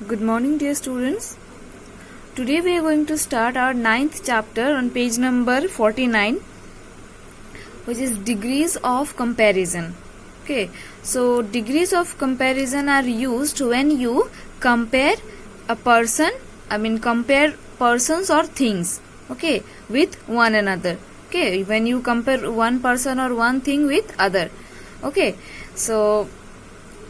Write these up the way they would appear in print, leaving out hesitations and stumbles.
Good morning, dear students. Today we are going to start our 9th chapter on page number 49, which is degrees of comparison. Okay, so degrees of comparison are used when you compare compare persons or things, okay, with one another. Okay, when you compare one person or one thing with other. Okay, so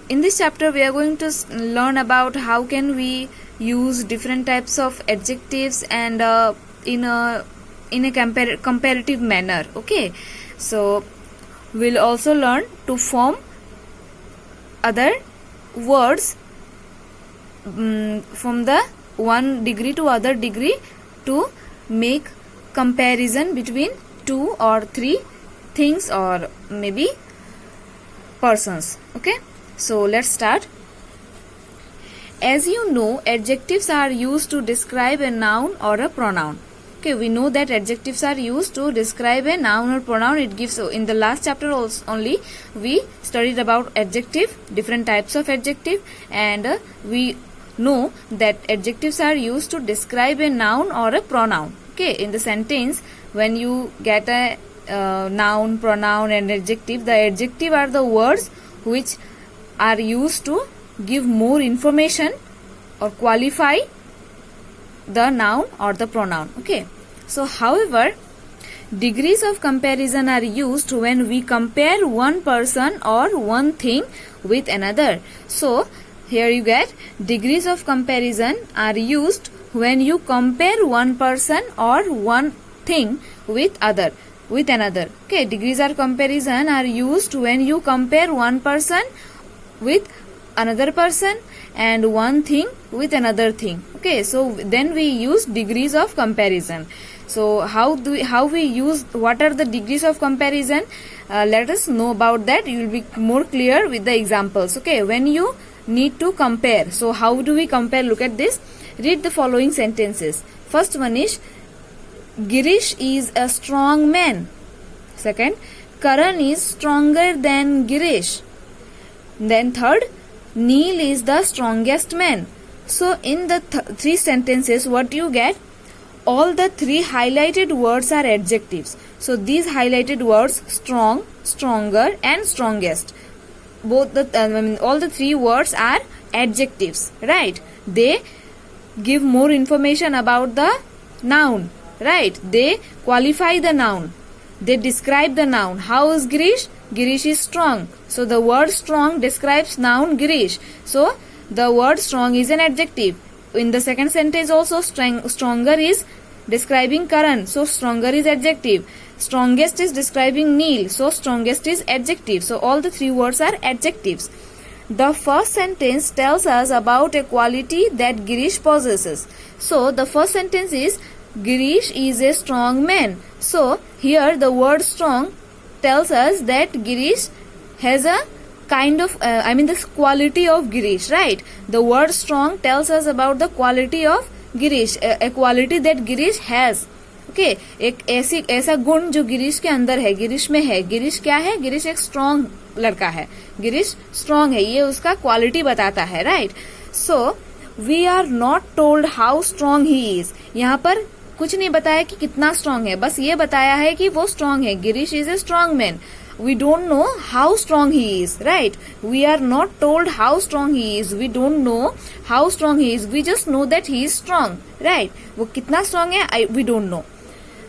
in this chapter we are going to learn about how can we use different types of adjectives and in a comparative manner. Okay, so we'll also learn to form other words from the one degree to other degree to make comparison between two or three things or maybe persons. Okay, so let's start. As you know, adjectives are used to describe a noun or a pronoun. Okay, we know that adjectives are used to describe a noun or pronoun. It gives, in the last chapter also only we studied about adjective, different types of adjective, and we know that adjectives are used to describe a noun or a pronoun. Okay, in the sentence when you get a noun, pronoun and adjective, the adjective are the words which are used to give more information or qualify the noun or the pronoun. Okay, so however, degrees of comparison are used when we compare one person or one thing with another. So here you get degrees of comparison are used when you compare one person or one thing with another. Okay, degrees of comparison are used when you compare one person with another person and one thing with another thing. Okay, so then we use degrees of comparison. So how we use, what are the degrees of comparison? Let us know about that. You will be more clear with the examples. Okay, when you need to compare, so how do we compare? Look at this. Read the following sentences. First one is Girish is a strong man. Second, Karan is stronger than Girish. Then third, Neil is the strongest man. So in the three sentences, what you get? All the three highlighted words are adjectives. So these highlighted words, strong, stronger and strongest, both all the three words are adjectives, right? They give more information about the noun, right? They qualify the noun. They describe the noun. How is Girish? Girish is strong. So the word strong describes noun Girish. So the word strong is an adjective. In the second sentence also stronger is describing Karan. So stronger is adjective. Strongest is describing Neil. So strongest is adjective. So all the three words are adjectives. The first sentence tells us about a quality that Girish possesses. So the first sentence is Girish is a strong man. So here the word strong tells us that Girish has a kind of this quality of Girish, right? The word strong tells us about the quality of Girish, a quality that Girish has. Okay, एक ऐसा गुण जो गिरीश के अंदर है, गिरीश में है. गिरीश क्या है? गिरीश एक स्ट्रॉन्ग लड़का है. गिरीश स्ट्रॉन्ग है, ये उसका क्वालिटी बताता है, right? So we are not told how strong he is. यहाँ पर कुछ नहीं बताया कि कितना स्ट्रॉन्ग है, बस ये बताया है कि वो स्ट्रॉन्ग है. Girish is a strong man. We don't know how strong he is, right? We are not told how strong he is. We don't know how strong he is. We just know that he is strong, right? वो कितना strong है? We don't know.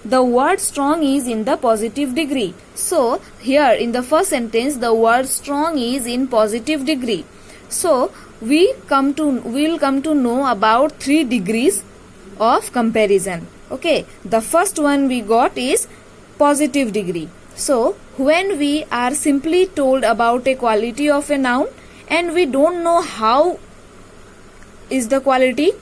The word strong is in the positive degree. So here in the first sentence, the word strong is in positive degree. So we'll come to know about 3 degrees of comparison. Okay, the first one we got is positive degree. So when we are simply told about a quality of a noun and we don't know how is the quality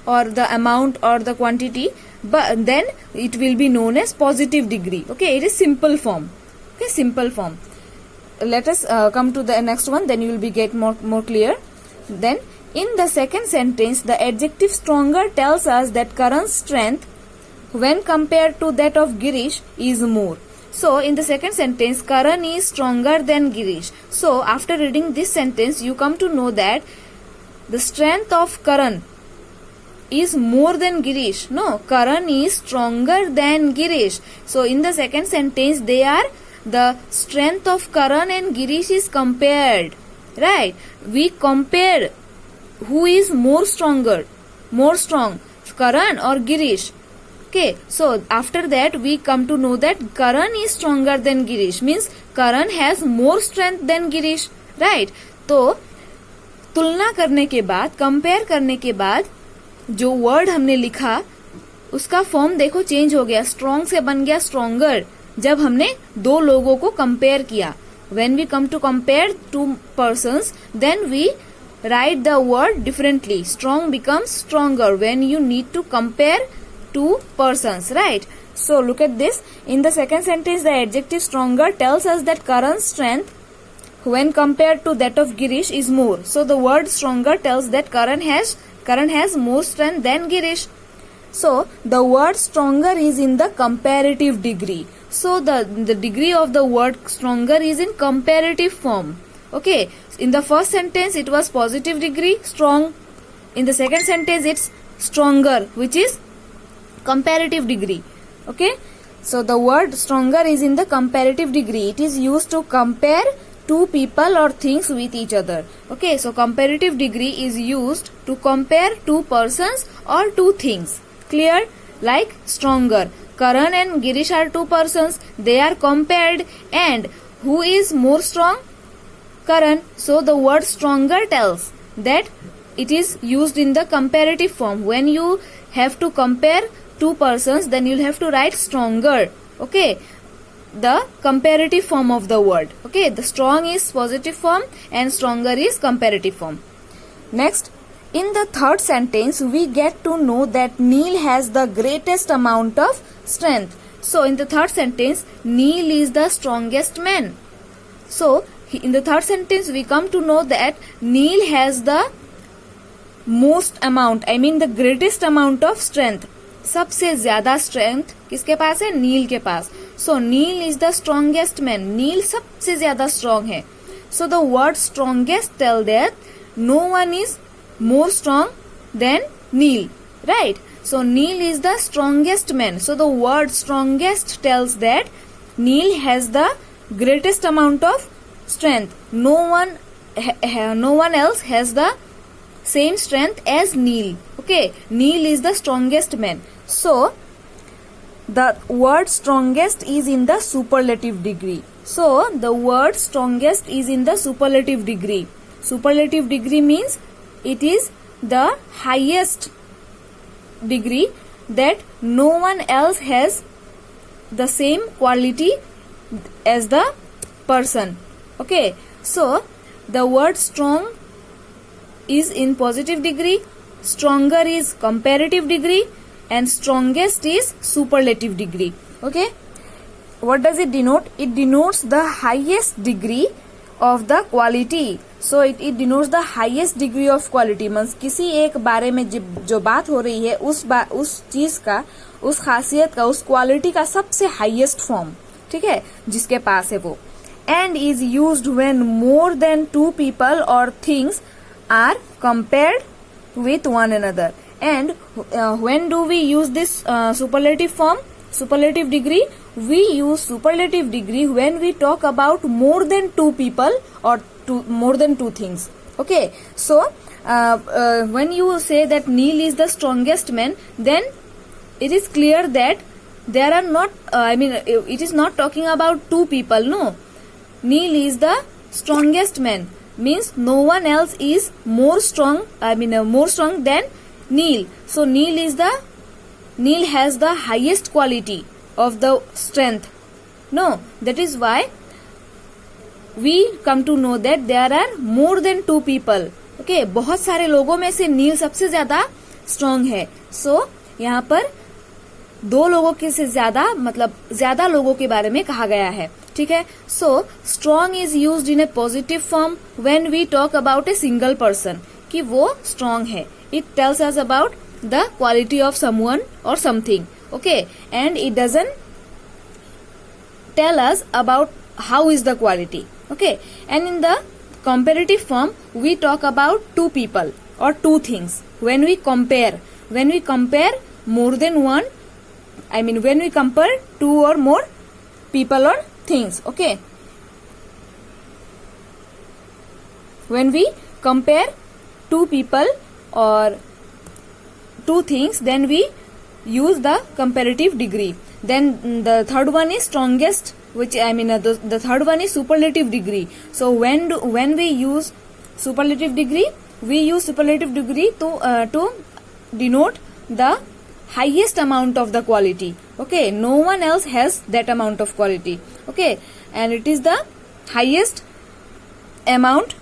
or the amount or the quantity, but then it will be known as positive degree. Okay, it is simple form. Okay, simple form. Let us come to the next one, then you will be get more clear. Then in the second sentence, the adjective stronger tells us that Karan's strength when compared to that of Girish is more. So in the second sentence, Karan is stronger than Girish. So after reading this sentence, you come to know that the strength of Karan is more than Girish. No, Karan is stronger than Girish. So in the second sentence, they are the strength of Karan and Girish is compared. Right? We compare who is more strong, Karan or Girish. Okay, so after that we come to know that Karan is stronger than Girish, means Karan has more strength than Girish. Right? तो तुलना करने के बाद, compare करने के बाद जो word हमने लिखा उसका फॉर्म देखो चेंज हो गया, स्ट्रॉन्ग से बन गया स्ट्रोंगर जब हमने दो लोगों को कंपेयर किया. When we come to compare two persons, then we write the word differently. Strong becomes stronger when you need to compare two persons, right? So look at this. In the second sentence, the adjective stronger tells us that Karan's strength when compared to that of Girish is more. So the word stronger tells that Karan has more strength than Girish. So the word stronger is in the comparative degree. So the degree of the word stronger is in comparative form. Okay. In the first sentence it was positive degree, strong. In the second sentence it's stronger, which is comparative degree. Okay. So the word stronger is in the comparative degree. It is used to compare two people or things with each other. Okay. So comparative degree is used to compare two persons or two things. Clear? Like stronger. Karan and Girish are two persons. They are compared. And who is more strong? Karan. So the word stronger tells that it is used in the comparative form. When you have to compare two persons, then you'll have to write stronger. Okay. The comparative form of the word. Okay. The strong is positive form and stronger is comparative form. Next. In the third sentence, we get to know that Neil has the greatest amount of strength. So, in the third sentence, Neil is the strongest man. So, in the third sentence, we come to know that Neil has the most amount, the greatest amount of strength. सबसे ज्यादा strength किसके पास है? Neil के पास. So, Neil is the strongest man. Neil सबसे ज्यादा strong है. So, the word strongest tells that no one is more strong than Neil, right? So Neil is the strongest man. So the word strongest tells that Neil has the greatest amount of strength. No one else has the same strength as Neil. Okay, Neil is the strongest man. So the word strongest is in the superlative degree. So the word strongest is in the superlative degree. Superlative degree means it is the highest degree that no one else has the same quality as the person. Okay. So, the word strong is in positive degree, stronger is comparative degree, and strongest is superlative degree. Okay. What does it denote? It denotes the highest degree of the quality. So it denotes the highest degree of quality. Means किसी एक बारे में जो बात हो रही है उस चीज का, उस खासियत का, उस क्वालिटी का सबसे हाईएस्ट फॉर्म, ठीक है, जिसके पास है वो. And is used when more than two people or things are compared with one another. And when do we use this superlative form, superlative degree? We use superlative degree when we talk about more than two people or more than two things. Okay, so when you say that Neil is the strongest man, then it is clear that there are not, it is not talking about two people. No, Neil is the strongest man means no one else is more strong. More strong than Neil. So Neil has the highest quality of the strength. No, that is why we come to know that there are more than two people. Okay, बहुत सारे लोगों में से नील सबसे ज्यादा strong है. So यहाँ पर दो लोगों के से ज्यादा, मतलब ज्यादा लोगों के बारे में कहा गया है. ठीक है. So strong is used in a positive form when we talk about a single person, कि वो strong है. It tells us about the quality of someone or something. Okay, and it doesn't tell us about how is the quality. Okay, and in the comparative form we talk about two people. or two things. When we compare more than one, I mean when we compare two or more people or things. Okay, when we compare two people or two things, then we use the comparative degree. Then the third one is strongest, which I mean the third one is superlative degree. So when we use superlative degree, we use superlative degree to denote the highest amount of the quality. Okay, no one else has that amount of quality. Okay, and it is the highest amount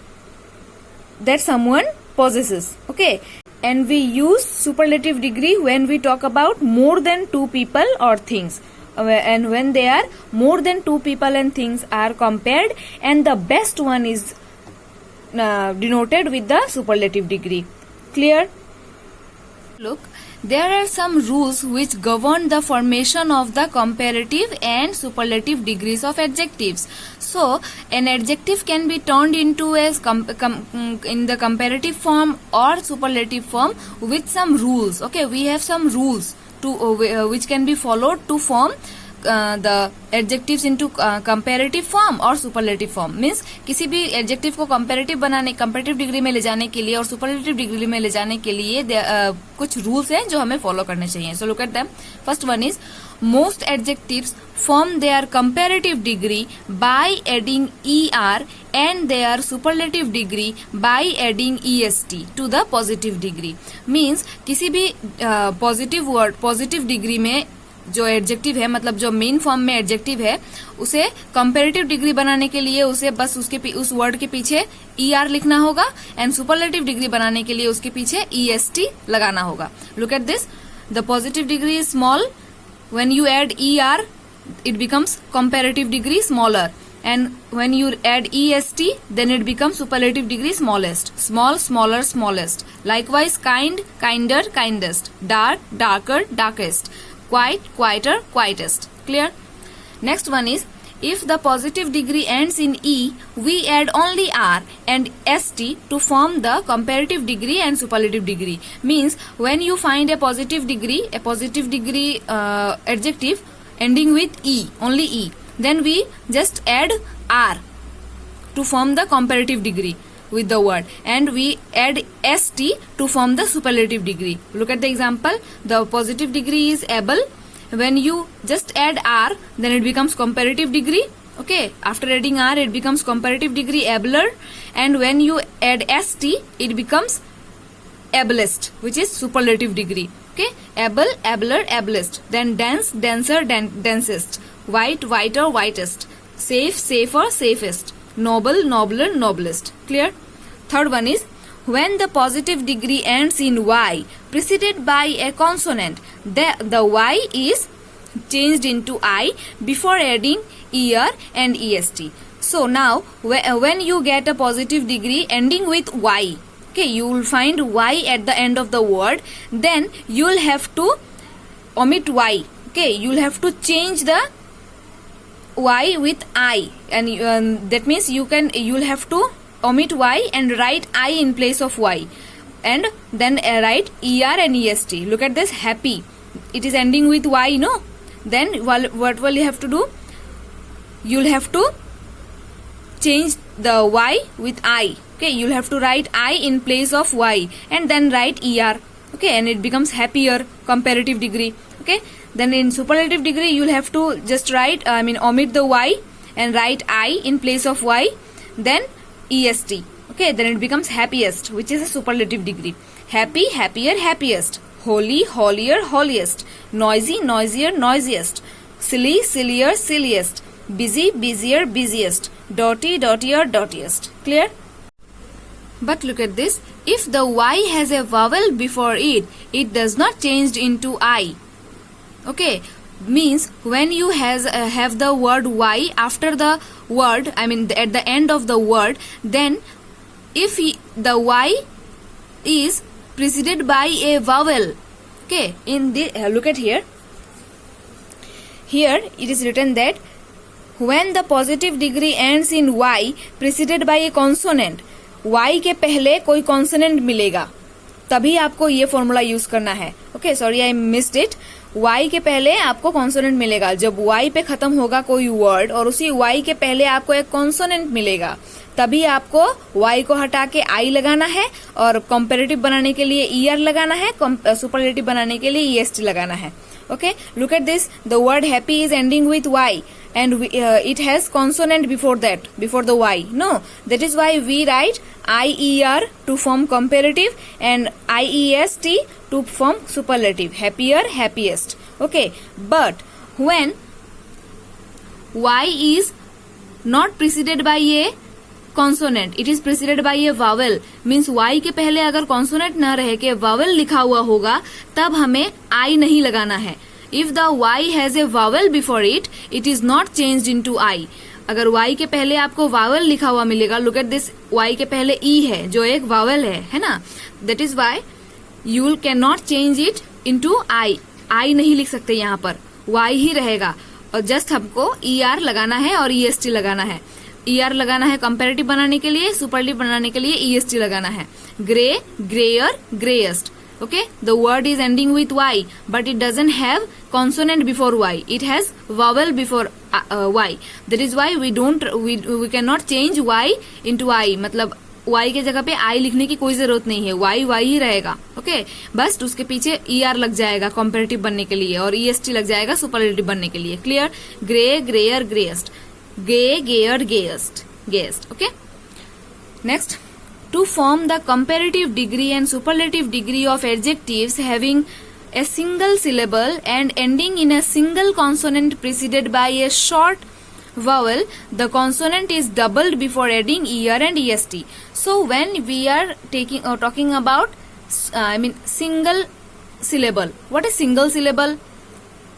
that someone possesses. Okay, and we use superlative degree when we talk about more than two people or things, and when they are more than two people and things are compared, and the best one is denoted with the superlative degree. Clear? Look, there are some rules which govern the formation of the comparative and superlative degrees of adjectives. So, an adjective can be turned into as in the comparative form or superlative form with some rules. Okay, we have some rules to which can be followed to form the adjectives into comparative form और superlative form. Means किसी भी adjective को comparative degree में ले जाने के लिए और superlative degree में ले जाने के लिए कुछ rules हैं जो हमें follow करने चाहिए. So look at them. First one is, most adjectives form their comparative degree by adding er and their superlative degree by adding est to the positive degree. Means किसी भी positive word positive degree में जो adjective है, मतलब जो main form में adjective है, उसे कंपैरेटिव डिग्री बनाने के लिए उसे बस उस वर्ड के पीछे er लिखना होगा, एंड सुपरलेटिव डिग्री बनाने के लिए उसके पीछे est लगाना होगा. Look at this, the positive degree is small, when you add er it becomes comparative degree smaller, and when you add est then it becomes superlative degree smallest. Small, smaller, smallest. Likewise, kind, kinder, kindest. Dark, darker, darkest. Quiet, quieter, quietest. Clear? Next one is, if the positive degree ends in e, we add only r and st to form the comparative degree and superlative degree. Means when you find a positive degree adjective ending with e, only e, then we just add r to form the comparative degree with the word, and we add st to form the superlative degree. Look at the example. The positive degree is able. When you just add r, then it becomes comparative degree. Okay, after adding r, it becomes comparative degree abler, and when you add st, it becomes ablest, which is superlative degree. Okay, able, abler, ablest. Then dense, denser, densest. White, whiter, whitest. Safe, safer, safest. Noble, nobler, noblest. Clear? Third one is, when the positive degree ends in y preceded by a consonant, the y is changed into I before adding er and est. So now when you get a positive degree ending with y, okay, you will find y at the end of the word, then you will have to omit y. Okay, you will have to change the y with I, and that means you will have to omit y and write I in place of y, and then write er and est. Look at this, happy, it is ending with y, no? Then what will you have to do? You will have to change the y with I. Okay, you will have to write I in place of y and then write er. Okay, and it becomes happier, comparative degree. Okay, then in superlative degree you will have to just write omit the y and write I in place of y, then est. Okay, then it becomes happiest, which is a superlative degree. Happy, happier, happiest. Holy, holier, holiest. Noisy, noisier, noisiest. Silly, sillier, silliest. Busy, busier, busiest. Dirty, dirtier, dirtiest. Clear? But look at this, if the y has a vowel before it, it does not change into I. Okay, means when you have the word y after the word, at the end of the word, then if the y is preceded by a vowel, okay, in the look at here it is written that when the positive degree ends in y preceded by a consonant, y के पहले कोई consonant मिलेगा. तभी आपको ये formula use करना है. Okay, sorry I missed it. y के पहले आपको कॉन्सोनेंट मिलेगा. जब y पे खत्म होगा कोई वर्ड और उसी y के पहले आपको एक कॉन्सोनेंट मिलेगा, तभी आपको y को हटा के i लगाना है और कंपैरेटिव बनाने के लिए er लगाना है, सुपरलेटिव बनाने के लिए est लगाना है. Okay, look at this. The word happy is ending with y and it has consonant before that, before the y. No, that is why we write ier to form comparative and iest to form superlative. Happier, happiest. Okay, but when y is not preceded by a consonant, it is preceded by a vowel, means y के पहले अगर consonant ना रह के vowel लिखा हुआ होगा तब हमें I नहीं लगाना है. If the y has a vowel before it, it is not changed into I. अगर y के पहले आपको vowel लिखा हुआ मिलेगा, look at this, y के पहले e है जो एक vowel है ना? That is why you cannot change it into I. I नहीं लिख सकते यहाँ पर, y ही रहेगा और जस्ट हमको er लगाना है और est लगाना है. er लगाना है कंपैरेटिव बनाने के लिए, सुपरलेटिव बनाने के लिए est लगाना है. Grey, greyer, greyest. Okay, the word is ending with y, but it doesn't have consonant before y. It has vowel before y. That is why we cannot change y into I. मतलब y के जगह पे I लिखने की कोई जरूरत नहीं है, y ही रहेगा. Okay, बस उसके पीछे er लग जाएगा कंपैरेटिव बनने के लिए और est लग जाएगा सुपरलेटिव बनने के लिए. Clear? Grey, greyer, greyest. Gay, gayer, gayest. Gayest. Okay. Next. To form the comparative degree and superlative degree of adjectives having a single syllable and ending in a single consonant preceded by a short vowel, the consonant is doubled before adding er and est. So when we are talking about single syllable, what is single syllable?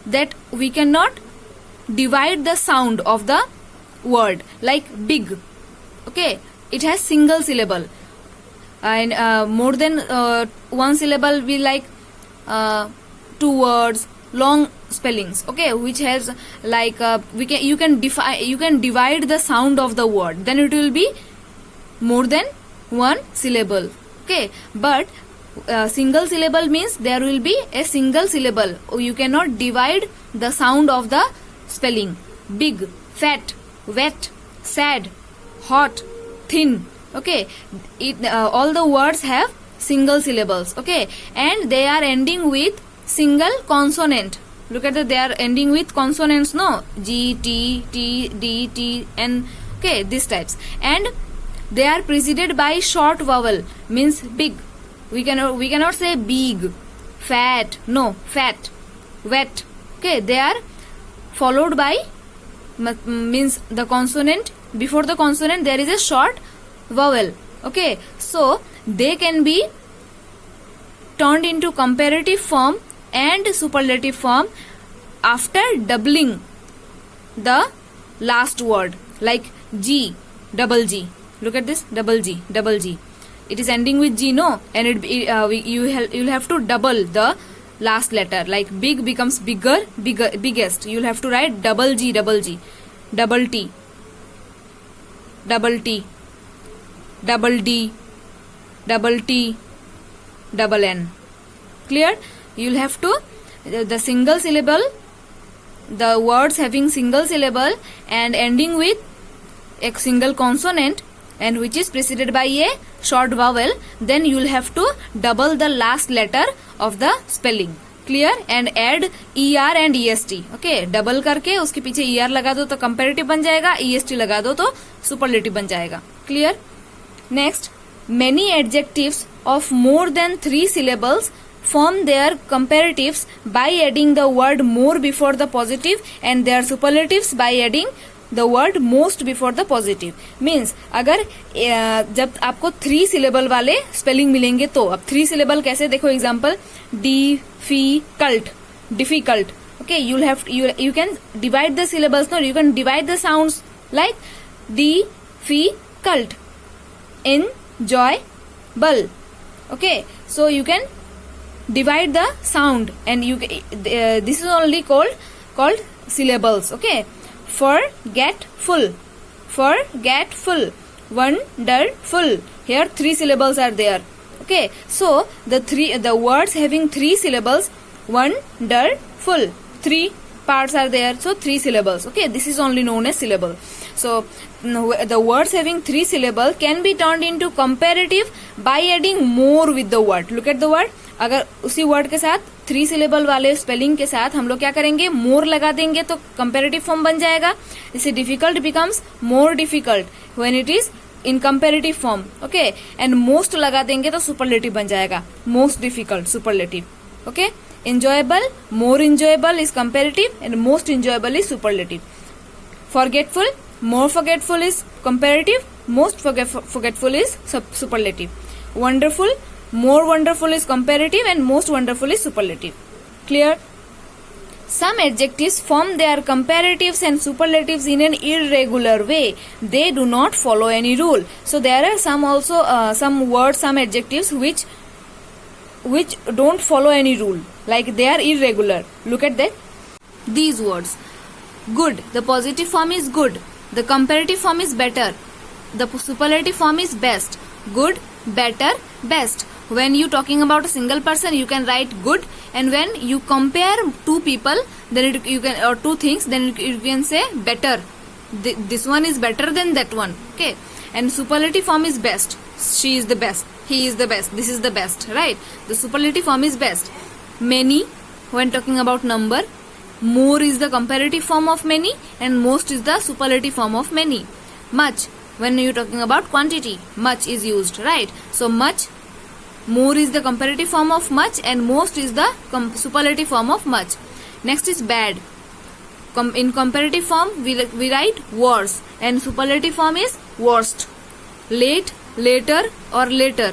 That we cannot divide the sound of the word, like big. Okay, it has single syllable. And more than one syllable will like two words, long spellings. Okay, which has like you can divide the sound of the word, then it will be more than one syllable. Okay, but single syllable means there will be a single syllable. You cannot divide the sound of the spelling. Big, fat, wet, sad, hot, thin. Okay, all the words have single syllables. Okay, and they are ending with single consonant. Look at that, they are ending with consonants, no? G, T, T, D, T, N. Okay, these types. And they are preceded by short vowel, means big. We cannot say big, fat, no, fat, wet. Okay, they are followed by, means the consonant, before the consonant there is a short vowel. Okay, so they can be turned into comparative form and superlative form after doubling the last word, like G, double G. Look at this, double G, double G. It is ending with G, no? And you'll have to double the last letter, like big becomes bigger, biggest. You'll have to write double G, double G, double T, double T, double D, double T, double N. Clear? You'll have to the single syllable, the words having single syllable and ending with a single consonant and which is preceded by a short vowel, then you'll have to double the last letter of the spelling. Clear? And add er and est. Okay, double करके उसके पीछे er लगा दो तो comparative बन जाएगा, est लगा दो तो superlative बन जाएगा. Clear? Next, many adjectives of more than 3 syllables form their comparatives by adding the word more before the positive and their superlatives by adding the word most before the positive. Means अगर जब आपको 3 syllable वाले spelling मिलेंगे तो अब 3 syllable कैसे, देखो example, difficult, difficult. Okay, you can divide the syllables, no, you can divide the sounds like difficult, enjoyable. Okay, so you can divide the sound and this is only called syllables. Okay, forgetful, forgetful, wonderful. Here 3 syllables are there. Okay, so the words having 3 syllables, wonderful, 3 parts are there, so 3 syllables. Okay, this is only known as syllable. So the words having 3 syllable can be turned into comparative by adding more with the word. Look at the word. अगर उसी word के साथ 3 syllable वाले spelling के साथ हम लोग क्या करेंगे, मोर लगा देंगे तो कंपेरेटिव फॉर्म बन जाएगा. इसे difficult becomes more difficult when it is in comparative form. Okay, and most लगा देंगे तो सुपरलेटिव बन जाएगा, most difficult superlative. Okay, enjoyable, more enjoyable is comparative and most enjoyable is superlative. Forgetful, more forgetful is comparative, most forgetful is superlative. Wonderful, more wonderful is comparative and most wonderful is superlative. Clear? Some adjectives form their comparatives and superlatives in an irregular way. They do not follow any rule. So there are some words, some adjectives which don't follow any rule, like they are irregular. Look at that. These words. Good, the positive form is good. The comparative form is better. The superlative form is best. Good, better, best. When you talking about a single person, you can write good, and when you compare two people, then you can, or two things, then you can say better. This one is better than that one. Okay, and superlative form is best. She is the best. He is the best. This is the best. Right? The superlative form is best. Many, when talking about number, more is the comparative form of many, and most is the superlative form of many. Much, when you talking about quantity, much is used. Right? So much. More is the comparative form of much and most is the superlative form of much. Next is bad. In comparative form we write worse and superlative form is worst. Late, later or later.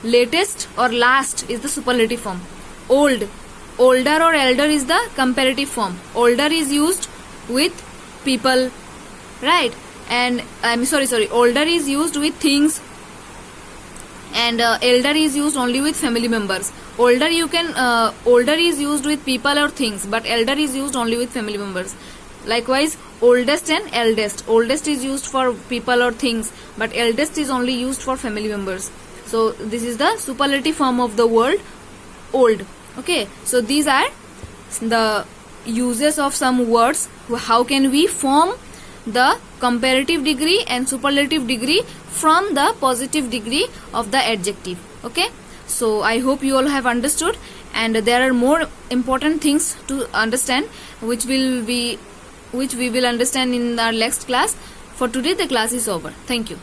Latest or last is the superlative form. Old, older or elder is the comparative form. Older is used with people, right? And older is used with things, and elder is used only with family members. Older is used with people or things, but elder is used only with family members. Likewise, oldest and eldest. Oldest is used for people or things, but eldest is only used for family members. So this is the superlative form of the word old. Okay, so these are the uses of some words. How can we form the comparative degree and superlative degree from the positive degree of the adjective. Okay, so I hope you all have understood, and there are more important things to understand which we will understand in our next class. For today the class is over. Thank you.